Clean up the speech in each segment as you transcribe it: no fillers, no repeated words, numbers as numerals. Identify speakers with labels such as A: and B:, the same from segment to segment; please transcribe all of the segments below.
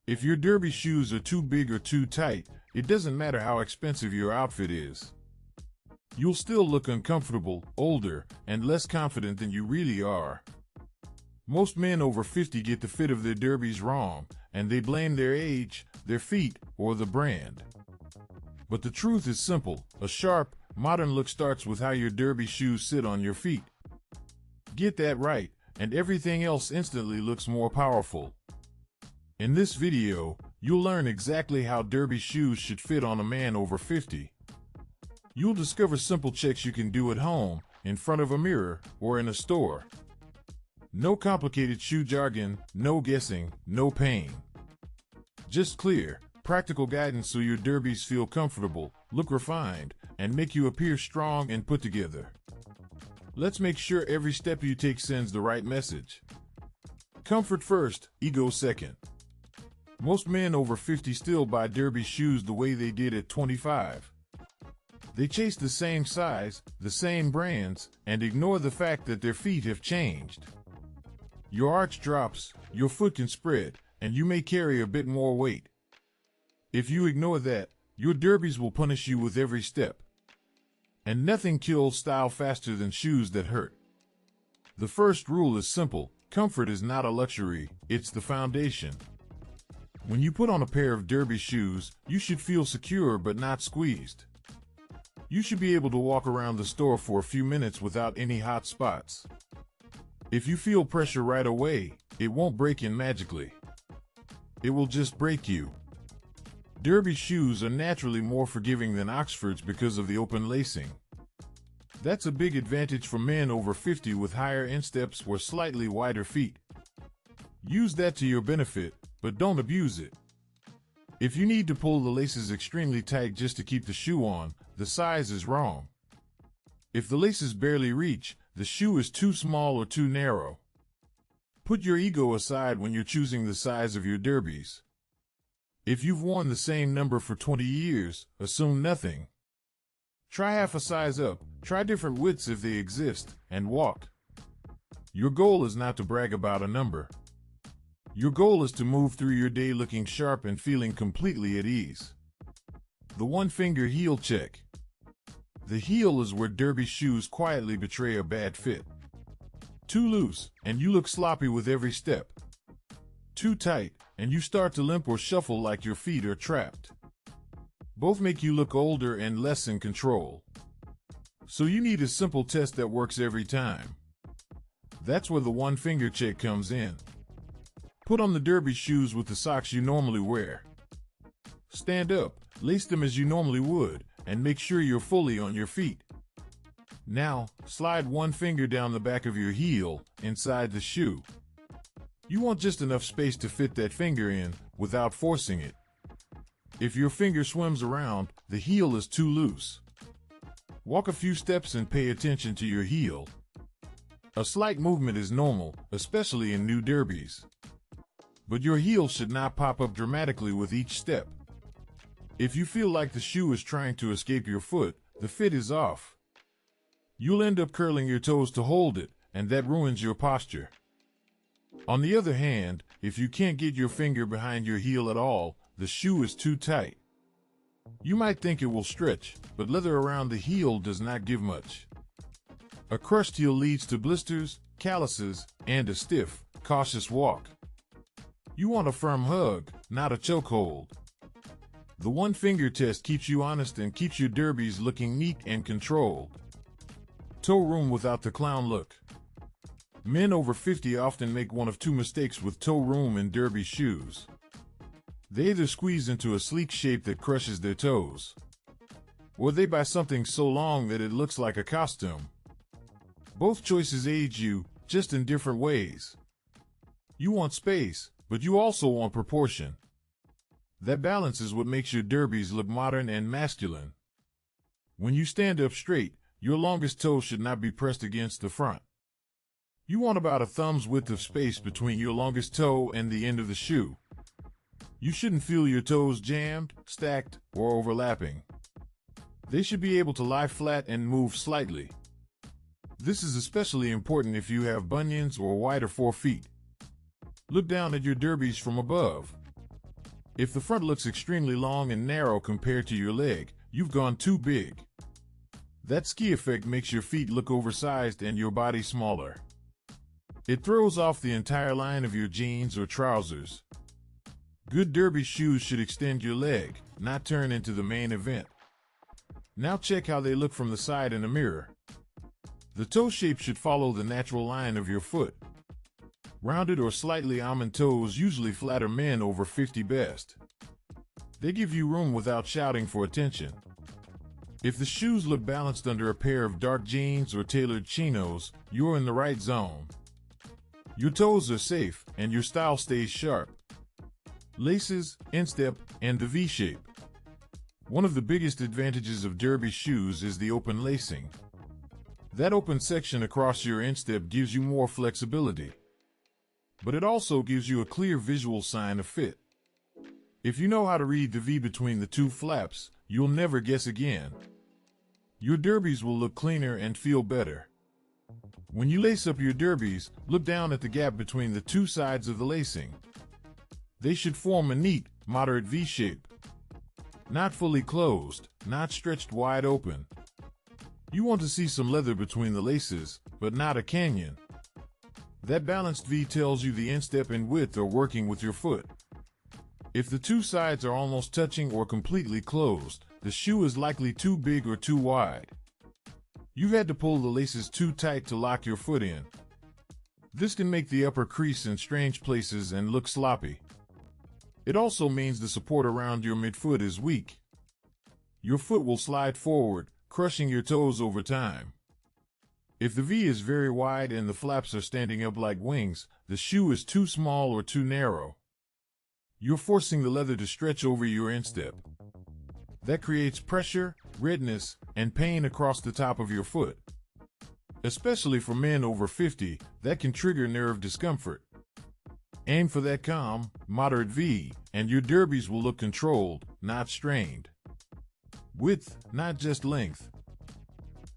A: If your derby shoes are too big or too tight, it doesn't matter how expensive your outfit is. You'll still look uncomfortable, older, and less confident than you really are. Most men over 50 get the fit of their derbies wrong, and they blame their age, their feet, or the brand. But the truth is simple: a sharp, modern look starts with how your derby shoes sit on your feet. Get that right, and everything else instantly looks more powerful. In this video, you'll learn exactly how derby shoes should fit on a man over 50. You'll discover simple checks you can do at home, in front of a mirror, or in a store. No complicated shoe jargon, no guessing, no pain. Just clear, practical guidance so your derbies feel comfortable, look refined, and make you appear strong and put together. Let's make sure every step you take sends the right message. Comfort first, ego second. Most men over 50 still buy derby shoes the way they did at 25. They chase the same size, the same brands, and ignore the fact that their feet have changed. Your arch drops, your foot can spread, and you may carry a bit more weight. If you ignore that, your derbies will punish you with every step. And nothing kills style faster than shoes that hurt. The first rule is simple: comfort is not a luxury, it's the foundation. When you put on a pair of derby shoes, you should feel secure but not squeezed. You should be able to walk around the store for a few minutes without any hot spots. If you feel pressure right away, it won't break in magically. It will just break you. Derby shoes are naturally more forgiving than Oxfords because of the open lacing. That's a big advantage for men over 50 with higher insteps or slightly wider feet. Use that to your benefit, but don't abuse it. If you need to pull the laces extremely tight just to keep the shoe on, the size is wrong. If the laces barely reach, the shoe is too small or too narrow. Put your ego aside when you're choosing the size of your derbies. If you've worn the same number for 20 years, assume nothing. Try half a size up, try different widths if they exist, and walk. Your goal is not to brag about a number. Your goal is to move through your day looking sharp and feeling completely at ease. The one-finger heel check. The heel is where derby shoes quietly betray a bad fit. Too loose, and you look sloppy with every step. Too tight, and you start to limp or shuffle like your feet are trapped. Both make you look older and less in control. So you need a simple test that works every time. That's where the one-finger check comes in. Put on the derby shoes with the socks you normally wear. Stand up, lace them as you normally would, and make sure you're fully on your feet. Now, slide one finger down the back of your heel, inside the shoe. You want just enough space to fit that finger in, without forcing it. If your finger swims around, the heel is too loose. Walk a few steps and pay attention to your heel. A slight movement is normal, especially in new derbies. But your heel should not pop up dramatically with each step. If you feel like the shoe is trying to escape your foot, the fit is off. You'll end up curling your toes to hold it, and that ruins your posture. On the other hand, if you can't get your finger behind your heel at all, the shoe is too tight. You might think it will stretch, but leather around the heel does not give much. A crushed heel leads to blisters, calluses, and a stiff, cautious walk. You want a firm hug, not a chokehold. The one-finger test keeps you honest and keeps your derbies looking neat and controlled. Toe room without the clown look. Men over 50 often make one of two mistakes with toe room in derby shoes. They either squeeze into a sleek shape that crushes their toes, or they buy something so long that it looks like a costume. Both choices age you, just in different ways. You want space, but you also want proportion. That balance is what makes your derbies look modern and masculine. When you stand up straight, your longest toe should not be pressed against the front. You want about a thumb's width of space between your longest toe and the end of the shoe. You shouldn't feel your toes jammed, stacked, or overlapping. They should be able to lie flat and move slightly. This is especially important if you have bunions or wider forefeet. Look down at your derbies from above. If the front looks extremely long and narrow compared to your leg, you've gone too big. That ski effect makes your feet look oversized and your body smaller. It throws off the entire line of your jeans or trousers. Good derby shoes should extend your leg, not turn into the main event. Now check how they look from the side in a mirror. The toe shape should follow the natural line of your foot. Rounded or slightly almond toes usually flatter men over 50 best. They give you room without shouting for attention. If the shoes look balanced under a pair of dark jeans or tailored chinos, you're in the right zone. Your toes are safe, and your style stays sharp. Laces, instep, and the V-shape. One of the biggest advantages of derby shoes is the open lacing. That open section across your instep gives you more flexibility. But it also gives you a clear visual sign of fit. If you know how to read the V between the two flaps, you'll never guess again. Your derbies will look cleaner and feel better. When you lace up your derbies, look down at the gap between the two sides of the lacing. They should form a neat, moderate V-shape. Not fully closed, not stretched wide open. You want to see some leather between the laces, but not a canyon. That balanced V tells you the instep and width are working with your foot. If the two sides are almost touching or completely closed, the shoe is likely too big or too wide. You've had to pull the laces too tight to lock your foot in. This can make the upper crease in strange places and look sloppy. It also means the support around your midfoot is weak. Your foot will slide forward, crushing your toes over time. If the V is very wide and the flaps are standing up like wings, the shoe is too small or too narrow. You're forcing the leather to stretch over your instep. That creates pressure, redness, and pain across the top of your foot. Especially for men over 50, that can trigger nerve discomfort. Aim for that calm, moderate V, and your derbies will look controlled, not strained. Width, not just length.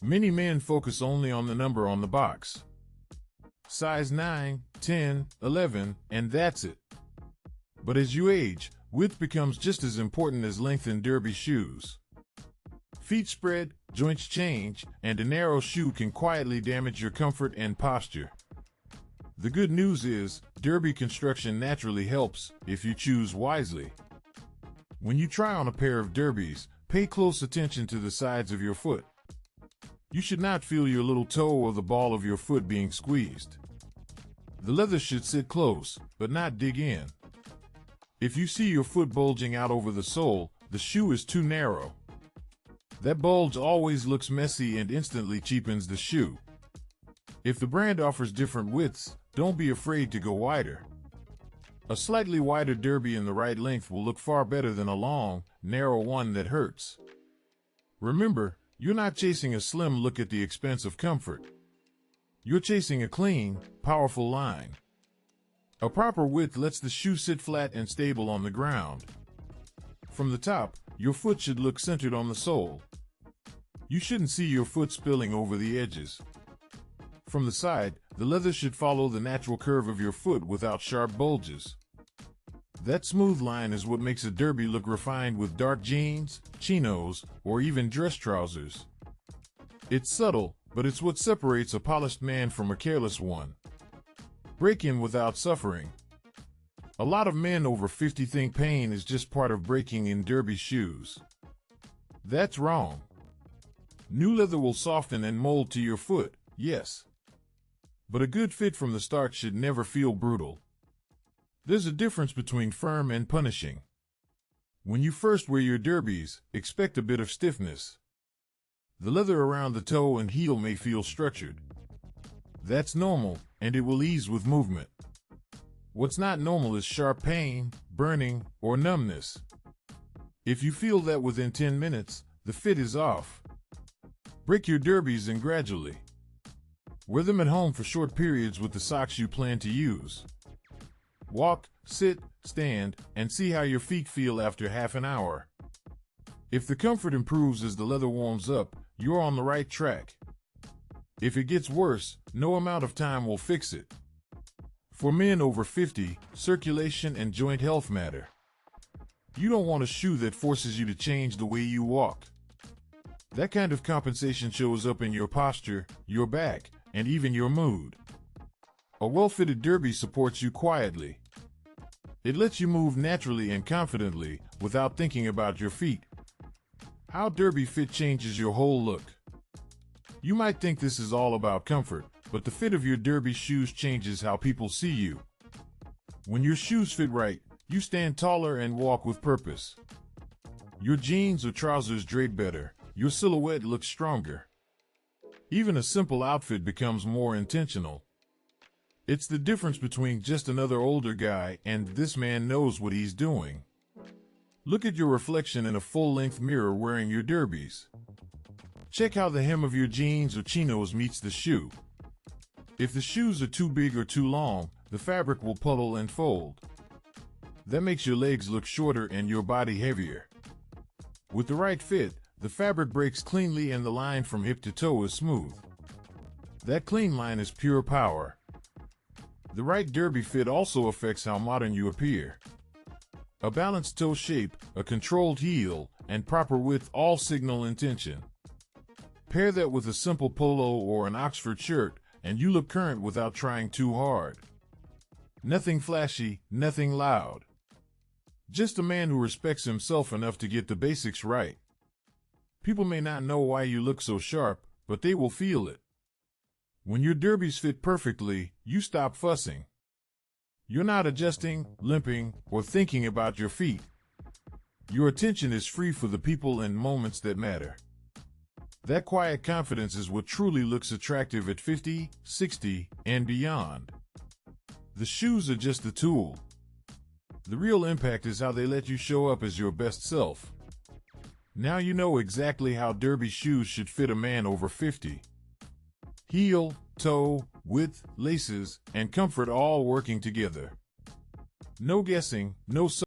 A: Many men focus only on the number on the box. Size 9, 10, 11, and that's it. But as you age, width becomes just as important as length in derby shoes. Feet spread, joints change, and a narrow shoe can quietly damage your comfort and posture. The good news is, derby construction naturally helps if you choose wisely. When you try on a pair of derbies, pay close attention to the sides of your foot. You should not feel your little toe or the ball of your foot being squeezed. The leather should sit close, but not dig in. If you see your foot bulging out over the sole, the shoe is too narrow. That bulge always looks messy and instantly cheapens the shoe. If the brand offers different widths, don't be afraid to go wider. A slightly wider derby in the right length will look far better than a long, narrow one that hurts. Remember, you're not chasing a slim look at the expense of comfort. You're chasing a clean, powerful line. A proper width lets the shoe sit flat and stable on the ground. From the top, your foot should look centered on the sole. You shouldn't see your foot spilling over the edges. From the side, the leather should follow the natural curve of your foot without sharp bulges. That smooth line is what makes a derby look refined with dark jeans, chinos, or even dress trousers. It's subtle, but it's what separates a polished man from a careless one. Break in without suffering. A lot of men over 50 think pain is just part of breaking in derby shoes. That's wrong. New leather will soften and mold to your foot, yes. But a good fit from the start should never feel brutal. There's a difference between firm and punishing. When you first wear your derbies, expect a bit of stiffness. The leather around the toe and heel may feel structured. That's normal, and it will ease with movement. What's not normal is sharp pain, burning, or numbness. If you feel that within 10 minutes, the fit is off. Break your derbies in gradually. Wear them at home for short periods with the socks you plan to use. Walk, sit, stand, and see how your feet feel after half an hour. If the comfort improves as the leather warms up, you're on the right track. If it gets worse, no amount of time will fix it. For men over 50, circulation and joint health matter. You don't want a shoe that forces you to change the way you walk. That kind of compensation shows up in your posture, your back, and even your mood. A well-fitted derby supports you quietly. It lets you move naturally and confidently without thinking about your feet. How derby fit changes your whole look. You might think this is all about comfort, but the fit of your derby shoes changes how people see you. When your shoes fit right, you stand taller and walk with purpose. Your jeans or trousers drape better, your silhouette looks stronger. Even a simple outfit becomes more intentional. It's the difference between just another older guy and this man knows what he's doing. Look at your reflection in a full-length mirror wearing your derbies. Check how the hem of your jeans or chinos meets the shoe. If the shoes are too big or too long, the fabric will puddle and fold. That makes your legs look shorter and your body heavier. With the right fit, the fabric breaks cleanly and the line from hip to toe is smooth. That clean line is pure power. The right derby fit also affects how modern you appear. A balanced toe shape, a controlled heel, and proper width all signal intention. Pair that with a simple polo or an Oxford shirt, and you look current without trying too hard. Nothing flashy, nothing loud. Just a man who respects himself enough to get the basics right. People may not know why you look so sharp, but they will feel it. When your derbies fit perfectly, you stop fussing. You're not adjusting, limping, or thinking about your feet. Your attention is free for the people and moments that matter. That quiet confidence is what truly looks attractive at 50, 60, and beyond. The shoes are just the tool. The real impact is how they let you show up as your best self. Now you know exactly how derby shoes should fit a man over 50. Heel, toe, width, laces, and comfort all working together. No guessing, no